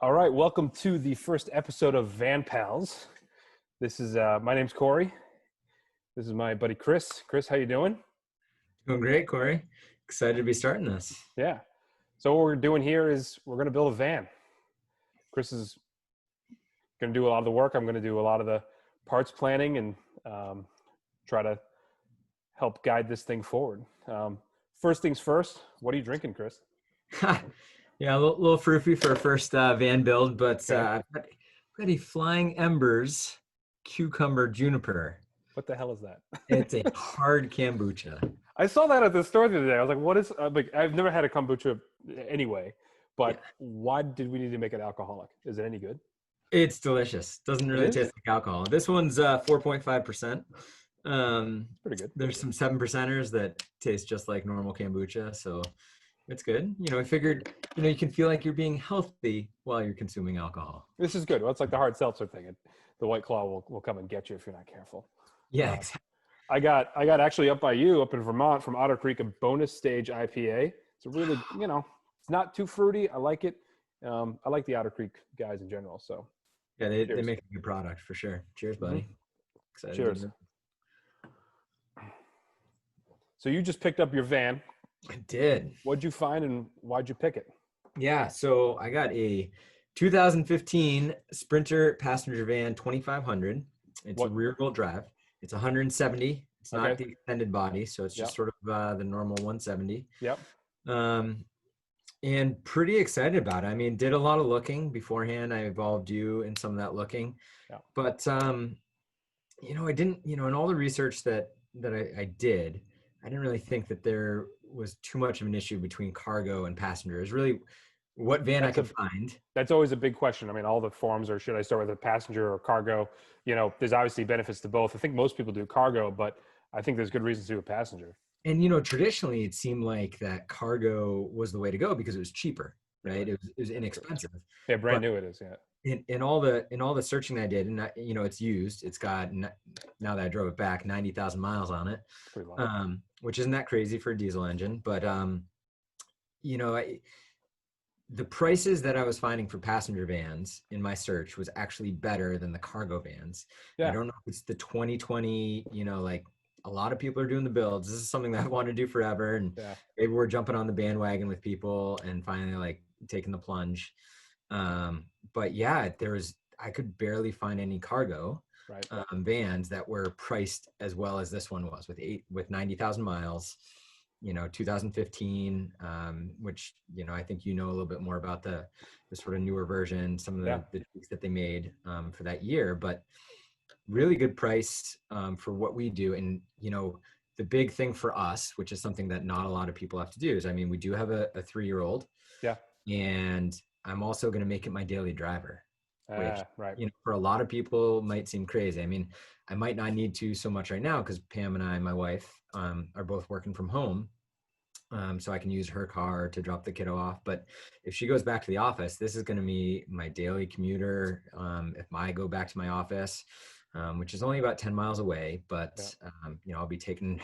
All right, welcome to the first episode of VanPals. This is my name's Corey. This is my buddy Chris. Chris, how you doing? Doing great, Corey. Excited to be starting this. Yeah. So what we're doing here is we're going to build a van. Chris is going to do a lot of the work. I'm going to do a lot of the parts planning and try to help guide this thing forward. First things first, what are you drinking, Chris? Yeah, a little froofy for a first van build, but Okay. I've got a Flying Embers Cucumber Juniper. What the hell is that? It's a hard kombucha. I saw that at the store the other day. I was like, what is, I've never had a kombucha anyway, but Yeah. why did we need to make it alcoholic? Is it any good? It's delicious. Doesn't really taste like alcohol. This one's 4.5%. Pretty good. There's some 7%ers that taste just like normal kombucha, so it's good. I figured, you can feel like you're being healthy while you're consuming alcohol. This is good. Well, it's like the hard seltzer thing. The White Claw will come and get you if you're not careful. Yeah, exactly. I got actually up by you, up in Vermont, from Otter Creek, a bonus stage IPA. It's a really, it's not too fruity. I like it. I like the Otter Creek guys in general. So yeah, they make a good product for sure. Cheers, buddy. Mm-hmm. Excited. Cheers. So you just picked up your van. I did. What'd you find and why'd you pick it? Yeah, so I got a 2015 Sprinter passenger van 2500. It's a rear-wheel drive. It's 170. It's not the extended body, so it's just sort of the normal 170. Yep. And pretty excited about it. I mean, did a lot of looking beforehand. I involved you in some of that looking. Yeah. But, I didn't, in all the research that I did, I didn't really think that there was too much of an issue between cargo and passengers. Really, what van I could find. That's always a big question. I mean, all the forums are, should I start with a passenger or cargo? There's obviously benefits to both. I think most people do cargo, but I think there's good reasons to do a passenger. And, traditionally it seemed like that cargo was the way to go because it was cheaper, right? It was inexpensive. Yeah, brand new it is, yeah. In all the searching that I did, and it's used. It's got, now that I drove it back, 90,000 miles on it, which isn't that crazy for a diesel engine. But the prices that I was finding for passenger vans in my search was actually better than the cargo vans. Yeah. I don't know if it's the 2020, like a lot of people are doing the builds. This is something that I want to do forever, and maybe we're jumping on the bandwagon with people and finally like taking the plunge. But yeah, I could barely find any cargo vans that were priced as well as this one was with 90,000 miles, 2015, which, I think, a little bit more about the sort of newer version, some of the tweaks that they made, for that year, but really good price, for what we do. And, the big thing for us, which is something that not a lot of people have to do, is, we do have a 3-year-old. Yeah. And I'm also going to make it my daily driver, which, for a lot of people might seem crazy. I mean, I might not need to so much right now because Pam and I, my wife, are both working from home. So I can use her car to drop the kiddo off. But if she goes back to the office, this is going to be my daily commuter. If I go back to my office, which is only about 10 miles away, but, I'll be taking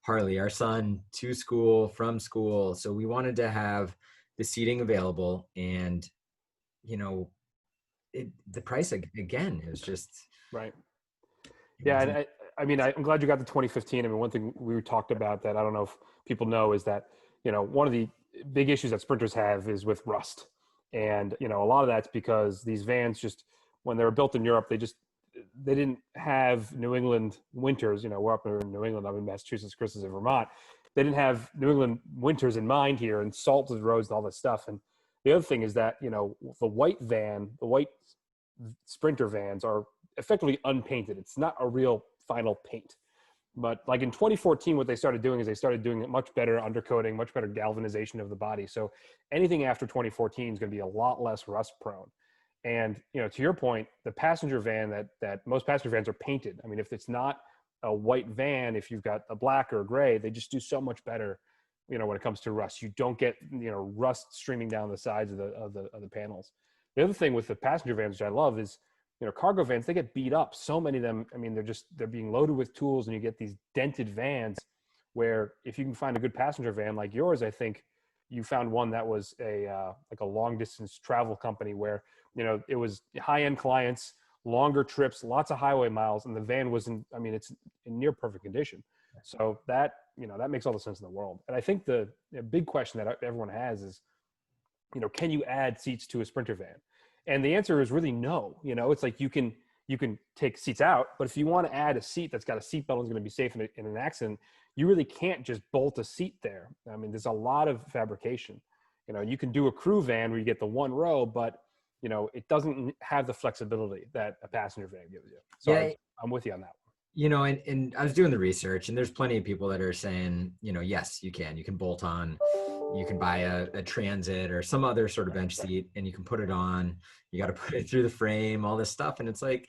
Harley, our son, to school, from school. So we wanted to have the seating available, and, the price again, it was just right. Yeah. And I'm glad you got the 2015. I mean, one thing we talked about that I don't know if people know is that, one of the big issues that Sprinters have is with rust. And, a lot of that's because these vans just, when they were built in Europe, they didn't have New England winters. We're up in New England. I'm in Massachusetts, Chris is in Vermont. They didn't have New England winters in mind here, and salted roads and all this stuff. And the other thing is that, the white Sprinter vans are effectively unpainted. It's not a real final paint. But like in 2014, what they started doing is they started doing much better undercoating, much better galvanization of the body. So anything after 2014 is going to be a lot less rust prone. And, to your point, the passenger van that most passenger vans are painted. I mean, if it's not a white van, if you've got a black or a gray, they just do so much better, when it comes to rust. You don't get, rust streaming down the sides of the panels. The other thing with the passenger vans, which I love, is, cargo vans, they get beat up. So many of them, I mean, they're being loaded with tools, and you get these dented vans where if you can find a good passenger van like yours, I think, you found one that was like a long distance travel company where, it was high end clients, longer trips, lots of highway miles, and the van it's in near perfect condition. So that, that makes all the sense in the world. And I think the big question that everyone has is, can you add seats to a Sprinter van? And the answer is really no. It's like you can take seats out, but if you want to add a seat that's got a seatbelt and is going to be safe in an accident, you really can't just bolt a seat there. I mean, there's a lot of fabrication. You can do a crew van where you get the one row, but it doesn't have the flexibility that a passenger van gives you. So yeah, I'm with you on that one. And I was doing the research, and there's plenty of people that are saying, yes, you can bolt on, you can buy a Transit or some other sort of bench seat, and you can put it on, you got to put it through the frame, all this stuff. And it's like,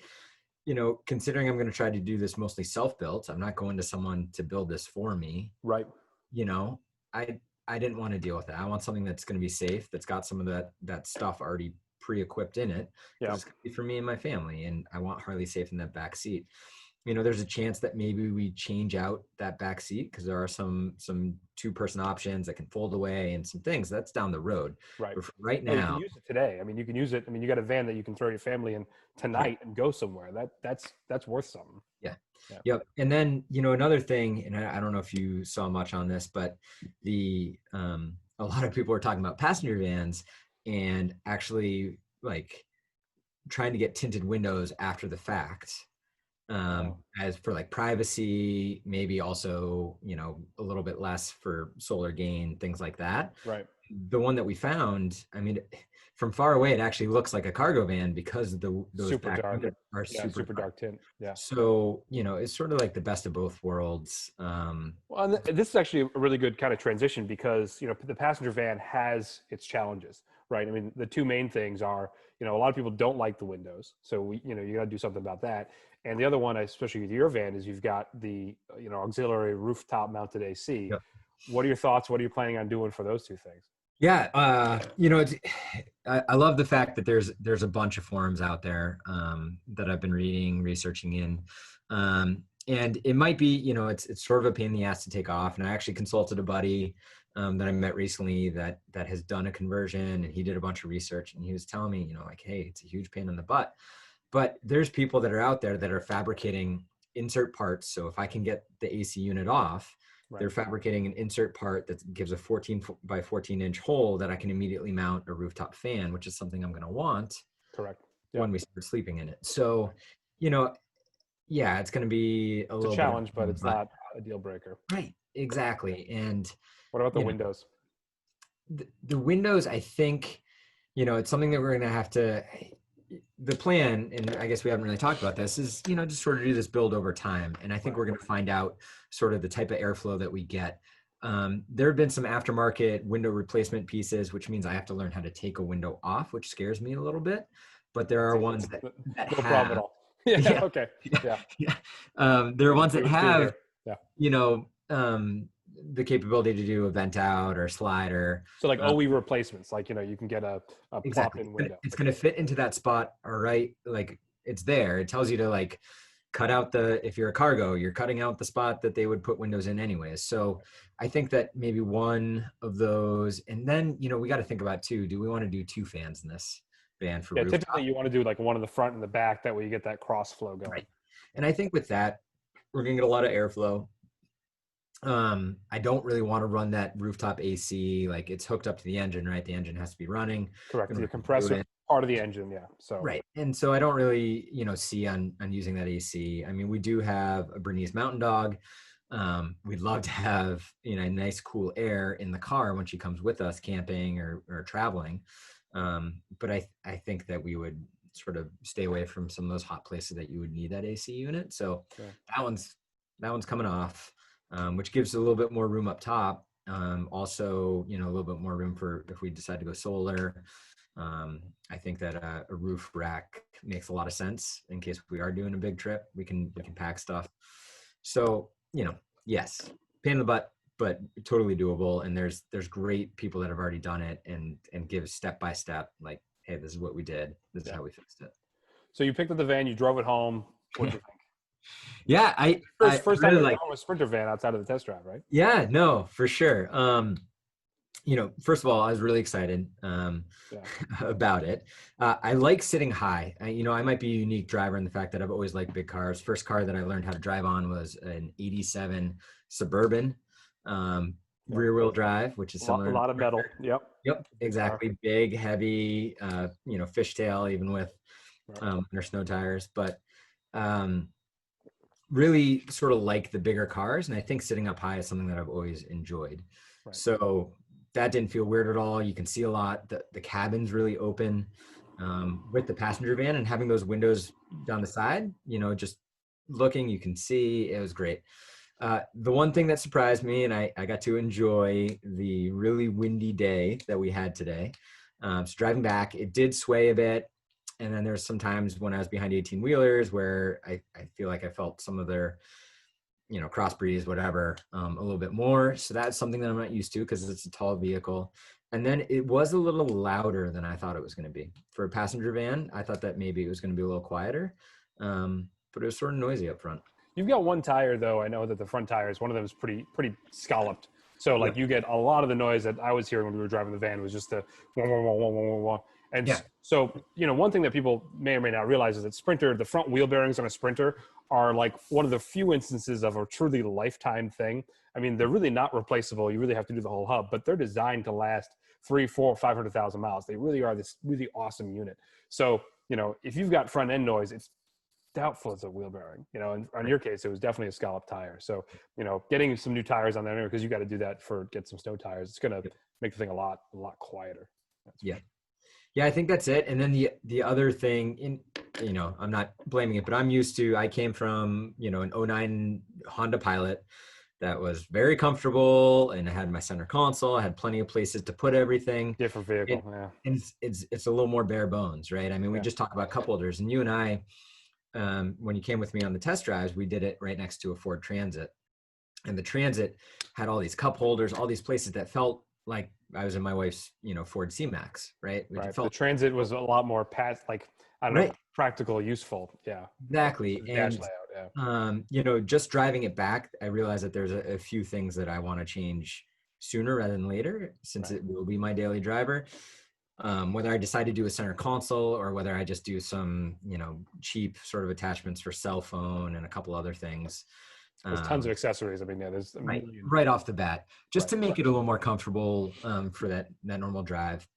considering I'm going to try to do this mostly self-built, I'm not going to someone to build this for me. Right. I didn't want to deal with that. I want something that's going to be safe, that's got some of that stuff already pre-equipped in it. Yeah. It's going to be for me and my family, and I want Harley safe in that back seat. There's a chance that maybe we change out that back seat because there are some 2-person options that can fold away and some things that's down the road. Right. But right now, you can use it today. I mean, you can use it. I mean, you got a van that you can throw your family in tonight and go somewhere. That's worth something. Yeah. Yep. And then, another thing, and I don't know if you saw much on this, but a lot of people are talking about passenger vans and actually like trying to get tinted windows after the fact. As for like privacy, maybe also, a little bit less for solar gain, things like that. Right. The one that we found, I mean, from far away, it actually looks like a cargo van because those super dark are super dark tint. Yeah. So, it's sort of like the best of both worlds. Well, and this is actually a really good kind of transition because, the passenger van has its challenges, right? I mean, the two main things are, a lot of people don't like the windows. So you got to do something about that. And the other one, especially with your van, is you've got the, auxiliary rooftop mounted AC. Yep. What are your thoughts? What are you planning on doing for those two things? Yeah. I love the fact that there's a bunch of forums out there that I've been reading, researching in. And it might be, it's sort of a pain in the ass to take off. And I actually consulted a buddy that I met recently that has done a conversion, and he did a bunch of research, and he was telling me, like, hey, it's a huge pain in the butt. But there's people that are out there that are fabricating insert parts. So if I can get the AC unit off, right, they're fabricating an insert part that gives a 14 by 14 inch hole that I can immediately mount a rooftop fan, which is something I'm going to want. Correct. When we start sleeping in it. So, yeah, it's going to be a little challenge, but it's not a deal breaker. Right. Exactly. And what about the windows? The windows, I think, it's something that we're going to have to, the plan, and I guess we haven't really talked about this, is, just sort of do this build over time. And I think we're going to find out sort of the type of airflow that we get. There have been some aftermarket window replacement pieces, which means I have to learn how to take a window off, which scares me a little bit. But there are ones that no problem at all. Yeah. Okay. Yeah. There are ones that have, the capability to do a vent out or slider. So like OE replacements, like, you can get a exactly. pop-in window. It's going to fit into that spot. All right. Like it's there. It tells you to like cut out if you're a cargo, you're cutting out the spot that they would put windows in anyways. So I think that maybe one of those, and then, we got to think about too, do we want to do 2 fans in this van for rooftop? Typically you want to do like one in the front and the back. That way you get that cross flow going. Right. And I think with that, we're going to get a lot of airflow. I don't really want to run that rooftop AC. Like it's hooked up to the engine, right? The engine has to be running. Correct. The compressor part of the engine. Yeah. So, right. And so I don't really, see on using that AC. I mean, we do have a Bernese Mountain Dog. We'd love to have, nice cool air in the car when she comes with us camping or traveling. But I think that we would sort of stay away from some of those hot places that you would need that AC unit. So that one's coming off. Which gives a little bit more room up top. Also, a little bit more room for if we decide to go solar. I think that a roof rack makes a lot of sense in case we are doing a big trip. We can pack stuff. So, yes, pain in the butt, but totally doable. And there's great people that have already done it and give step by step, like, hey, this is what we did. This is how we fixed it. So you picked up the van, you drove it home. What did you think? Yeah, first time really like a Sprinter van outside of the test drive, right? Yeah, no, for sure. First of all, I was really excited Yeah. about it. I like sitting high. I might be a unique driver in the fact that I've always liked big cars. First car that I learned how to drive on was an '87 Suburban, Yep. rear wheel drive, which is A similar. lot of metal. Yep. Yep, Big car. exactly. Big, heavy, fishtail, even with Right. under snow tires. But um, really sort of like the bigger cars. And I think sitting up high is something that I've always enjoyed. Right. So that didn't feel weird at all. You can see a lot. The cabin's really open with the passenger van, and having those windows down the side, just looking, you can see, it was great. The one thing that surprised me, and I got to enjoy the really windy day that we had today. So driving back, it did sway a bit. And then there's some times when I was behind 18 wheelers where I feel like I felt some of their, crossbreeds, whatever, a little bit more. So that's something that I'm not used to because it's a tall vehicle. And then it was a little louder than I thought it was going to be. For a passenger van, I thought that maybe it was going to be a little quieter, but it was sort of noisy up front. You've got one tire though. I know that the front tires, one of them is pretty scalloped. So like you get a lot of the noise that I was hearing when we were driving the van was just the wah, wah, wah, wah, wah, wah. And Yeah. so, one thing that people may or may not realize is that Sprinter, the front wheel bearings on a Sprinter are like one of the few instances of a truly lifetime thing. I mean, they're really not replaceable. You really have to do the whole hub, but they're designed to last 3, 4, 500,000 miles. They really are this really awesome unit. So, if you've got front end noise, it's doubtful it's a wheel bearing, and on your case, it was definitely a scallop tire. So, getting some new tires on there, because you got to do that get some snow tires. It's going to make the thing a lot quieter. Yeah. Yeah, I think that's it. And then the other thing, I'm not blaming it, but I came from, an '09 Honda Pilot that was very comfortable, and I had my center console. I had plenty of places to put everything. Different vehicle, yeah. And it's a little more bare bones, right? I mean, we just talk about cup holders, and you and I, when you came with me on the test drives, we did it right next to a Ford Transit, and the Transit had all these cup holders, all these places that felt like I was in my wife's, Ford C-Max, right? Right. The Transit was a lot more practical, useful. Yeah. Exactly. Dash layout, yeah. Just driving it back, I realized that there's a few things that I want to change sooner rather than later, since it will be my daily driver. Whether I decide to do a center console or whether I just do some, cheap sort of attachments for cell phone and a couple other things. There's tons of accessories. I mean, there's right off the bat, just to make it a little more comfortable for that normal drive.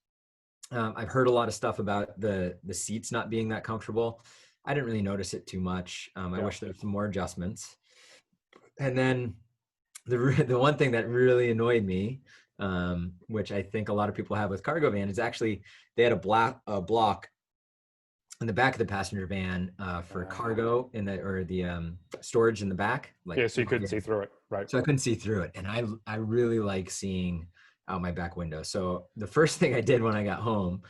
I've heard a lot of stuff about the seats not being that comfortable. I didn't really notice it too much. I wish there were some more adjustments. And then the one thing that really annoyed me, which I think a lot of people have with cargo van, is actually they had a block in the back of the passenger van for cargo the storage in the back. So you couldn't see through it, right? So I couldn't see through it, and I really like seeing out my back window. So the first thing I did when I got home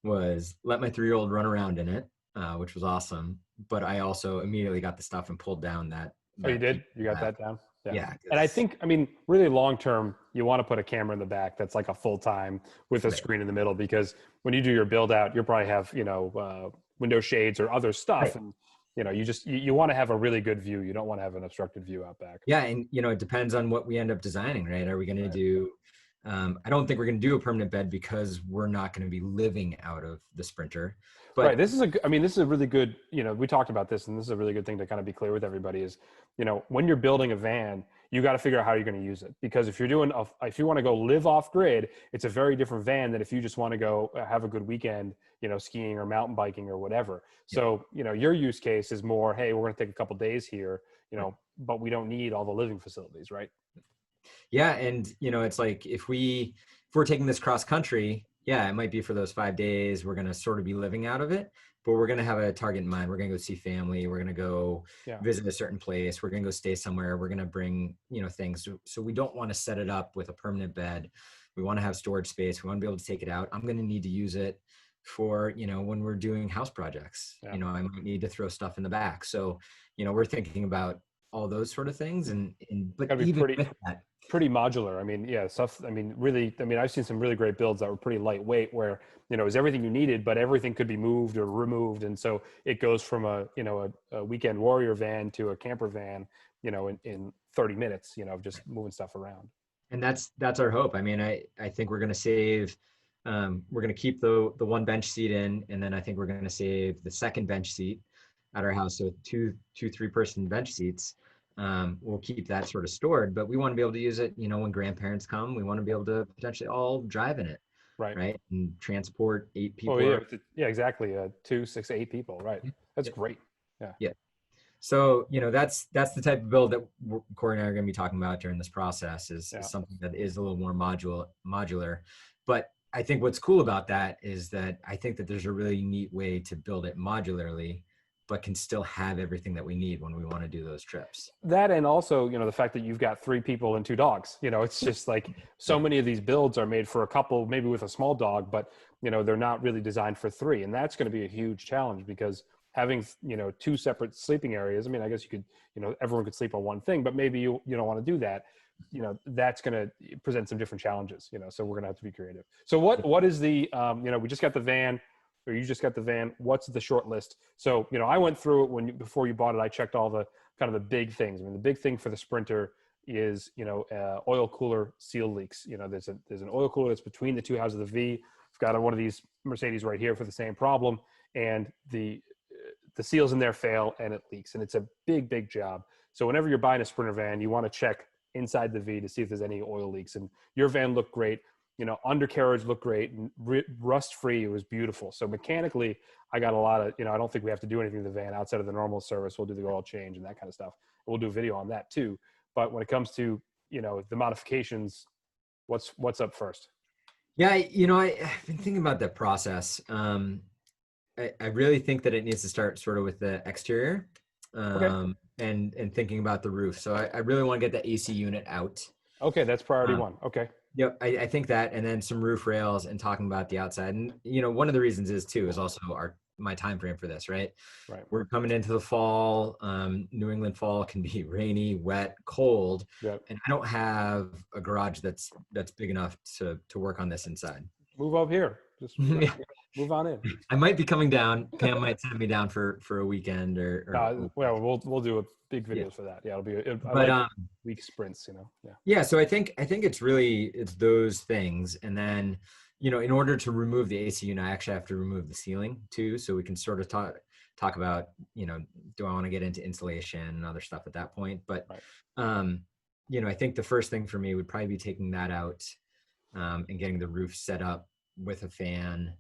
was let my 3-year-old run around in it, which was awesome. But I also immediately got the stuff and pulled down that. Oh, you did? You got that down? Yeah. And I think, really long term, you want to put a camera in the back that's like a full time with a screen in the middle, because when you do your build out, you'll probably have, window shades or other stuff. Right. And, you want to have a really good view. You don't want to have an obstructed view out back. Yeah. And, it depends on what we end up designing, right? Are we going to do, I don't think we're going to do a permanent bed because we're not going to be living out of the Sprinter. But right. This is a really good, we talked about this, and this is a really good thing to kind of be clear with everybody is, when you're building a van, you got to figure out how you're going to use it. Because if you want to go live off grid, it's a very different van than if you just want to go have a good weekend, skiing or mountain biking or whatever. Yeah. So, your use case is more, hey, we're going to take a couple days here, but we don't need all the living facilities, right? Yeah. And, it's like, if we're taking this cross country, yeah, it might be for those 5 days. We're going to sort of be living out of it, but we're going to have a target in mind. We're going to go see family. We're going to go visit a certain place. We're going to go stay somewhere. We're going to bring, things. So we don't want to set it up with a permanent bed. We want to have storage space. We want to be able to take it out. I'm going to need to use it for, when we're doing house projects. I might need to throw stuff in the back. So, we're thinking about all those sort of things. But even with that, pretty modular. I've seen some really great builds that were pretty lightweight where, it was everything you needed, but everything could be moved or removed. And so it goes from a weekend warrior van to a camper van, in 30 minutes, just moving stuff around. And that's our hope. I mean, I think we're going to save, we're going to keep the one bench seat in, and then I think we're going to save the second bench seat at our house. So two 3-person bench seats. We'll keep that sort of stored, but we want to be able to use it, you know, when grandparents come, we want to be able to potentially all drive in it. Right. Right. And transport 8 people. Oh yeah. Yeah, exactly. 2, 6, 8 people. Right. That's Yeah. great. Yeah. Yeah. So, you know, that's the type of build that Corey and I are going to be talking about during this process is something that is a little more modular. But I think what's cool about that is that I think that there's a really neat way to build it modularly, but can still have everything that we need when we want to do those trips. That, and also, you know, the fact that you've got 3 people and 2 dogs, you know, it's just like so many of these builds are made for a couple, maybe with a small dog, but, you know, they're not really designed for 3. And that's going to be a huge challenge because having, you know, 2 separate sleeping areas. I mean, I guess you could, you know, everyone could sleep on one thing, but maybe you don't want to do that. You know, that's going to present some different challenges, you know, so we're going to have to be creative. So what is the, you know, we just got the van, or you just got the van. What's the short list? So, you know, I went through it before you bought it, I checked all the kind of the big things. I mean, the big thing for the Sprinter is, you know, oil cooler seal leaks. You know, there's an oil cooler that's between the 2 houses of the V. I've got one of these Mercedes right here for the same problem. And the seals in there fail and it leaks, and it's a big job. So whenever you're buying a Sprinter van, you want to check inside the V to see if there's any oil leaks. And your van looked great, you know, undercarriage looked great, and rust free. It was beautiful. So mechanically, I got a lot of, you know, I don't think we have to do anything to the van outside of the normal service. We'll do the oil change and that kind of stuff. We'll do a video on that too. But when it comes to, you know, the modifications, what's up first? Yeah, you know, I've been thinking about that process. I really think that it needs to start sort of with the exterior, and thinking about the roof. So I really want to get the AC unit out. Okay, that's priority 1. Okay. Yep, I think that, and then some roof rails and talking about the outside. And you know, one of the reasons is also my time frame for this, right? Right. We're coming into the fall. New England fall can be rainy, wet, cold, and I don't have a garage that's big enough to work on this inside. Move up here. Just move on in. I might be coming down. Pam might send me down for a weekend or well, we'll do a big video for that. Yeah, it'll be week sprints, you know. Yeah. So I think it's those things. And then, you know, in order to remove the AC unit, I actually have to remove the ceiling too. So we can sort of talk about, you know, do I want to get into insulation and other stuff at that point? But, you know, I think the first thing for me would probably be taking that out, and getting the roof set up with a fan,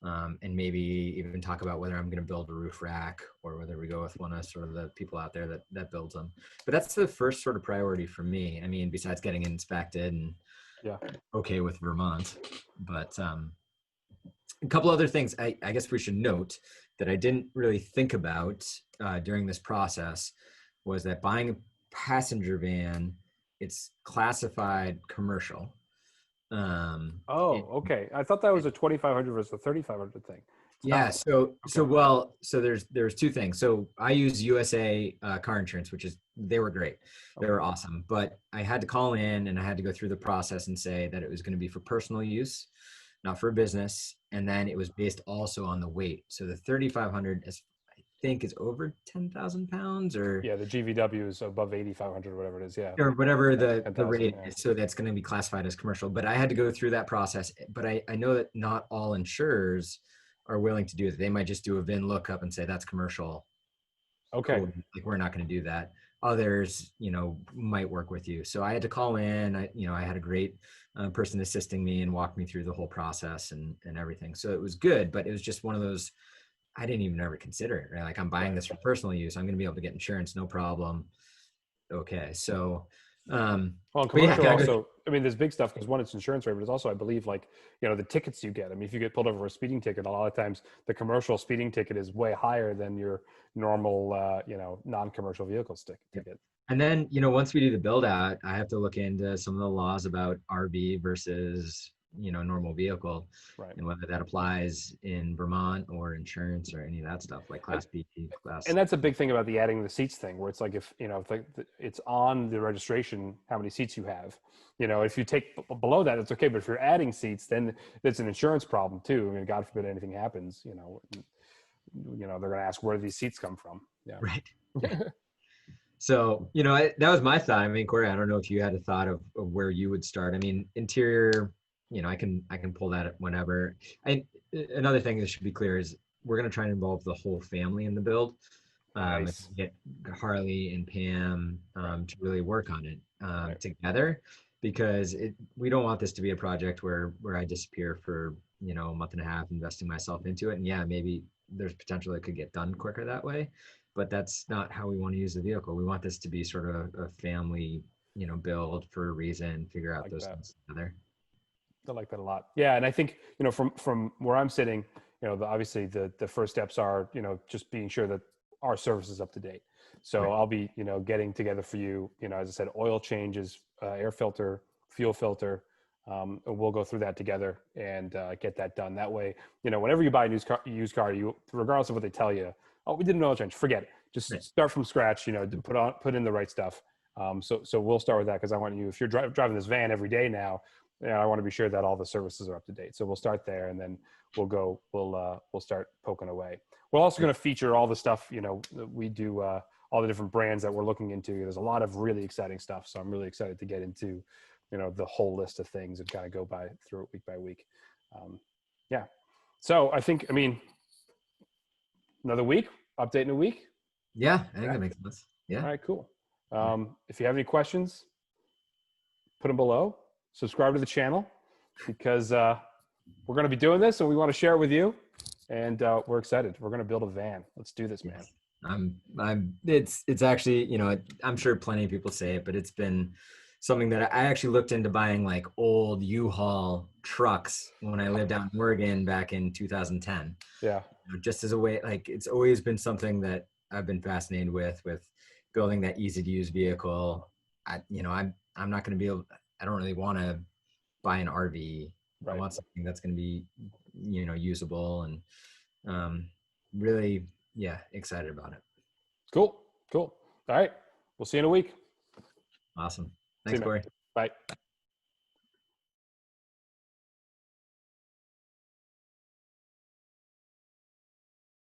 and maybe even talk about whether I'm going to build a roof rack or whether we go with one of sort of the people out there that builds them. But that's the first sort of priority for me. I mean, besides getting it inspected and okay with Vermont, but a couple other things I guess we should note that I didn't really think about during this process was that buying a passenger van, it's classified commercial. Okay. I thought that was a 2,500 versus a 3,500 thing. Yeah. So there's 2 things. So I use USA car insurance, they were great. They were awesome. But I had to call in and I had to go through the process and say that it was going to be for personal use, not for business. And then it was based also on the weight. So the 3,500 is over 10,000 pounds, or the GVW is above 8,500 or whatever it is. Yeah. Or whatever the rate is. So that's going to be classified as commercial, but I had to go through that process. But I know that not all insurers are willing to do it. They might just do a VIN lookup and say that's commercial. Okay. Cool. Like, we're not going to do that. Others, you know, might work with you. So I had to call in. I had a great person assisting me and walk me through the whole process and everything. So it was good, but it was just one of those, I didn't even ever consider it, right? Like, I'm buying this for personal use. I'm going to be able to get insurance, no problem. Okay. So, well, commercial also, I mean, there's big stuff because one, it's insurance rate, but it's also, I believe, like, you know, the tickets you get. I mean, if you get pulled over for a speeding ticket, a lot of times the commercial speeding ticket is way higher than your normal, you know, non-commercial vehicle ticket. And then, you know, once we do the build out, I have to look into some of the laws about RV versus, you know, normal vehicle, and whether that applies in Vermont or insurance or any of that stuff, like class B, class. And that's a big thing about the adding the seats thing, where it's like, if, you know, if it's on the registration, how many seats you have, you know, if you take below that, it's okay. But if you're adding seats, then it's an insurance problem too. I mean, God forbid anything happens, you know, they're going to ask where do these seats come from. Yeah. Right. So, that was my thought. I mean, Corey, I don't know if you had a thought of where you would start. I mean, interior, I can pull that whenever. Another thing that should be clear is we're going to try and involve the whole family in the build. If Nice. we get Harley and Pam to really work on it Right. together, because we don't want this to be a project where I disappear for a month and a half investing myself into it. And yeah, maybe there's potential it could get done quicker that way, but that's not how we want to use the vehicle. We want this to be sort of a family build for a reason, figure out Like those that. things together. I like that a lot. Yeah, and I think from where I'm sitting, obviously the first steps are just being sure that our service is up to date. So Right. I'll be getting together for you. As I said, oil changes, air filter, fuel filter. And we'll go through that together and get that done. That way, whenever you buy a used car, you regardless of what they tell you, oh, we did an oil change, forget it. Just Right. start from scratch. Put in the right stuff. So we'll start with that because I want you. If you're driving this van every day now, I want to be sure that all the services are up to date. So we'll start there, and then we'll start poking away. We're also going to feature all the stuff, that we do, all the different brands that we're looking into. There's a lot of really exciting stuff. So I'm really excited to get into, the whole list of things and kind of go through it week by week. Yeah. So I mean, another week, update in a week. Yeah, I think Yeah. that makes sense. Yeah. All right, cool. If you have any questions, put them below. Subscribe to the channel because we're going to be doing this and we want to share it with you. And we're excited. We're going to build a van. Let's do this, man. It's actually, I'm sure plenty of people say it, but it's been something that I actually looked into buying, like old U-Haul trucks when I lived out in Oregon back in 2010. Yeah. Just as a way, like it's always been something that I've been fascinated with building that easy to use vehicle. I'm not going to be able, I don't really want to buy an RV. I Right. want something that's going to be, usable and really, yeah, excited about it. Cool. All right. We'll see you in a week. Awesome. See Thanks, you, man. Corey. Bye.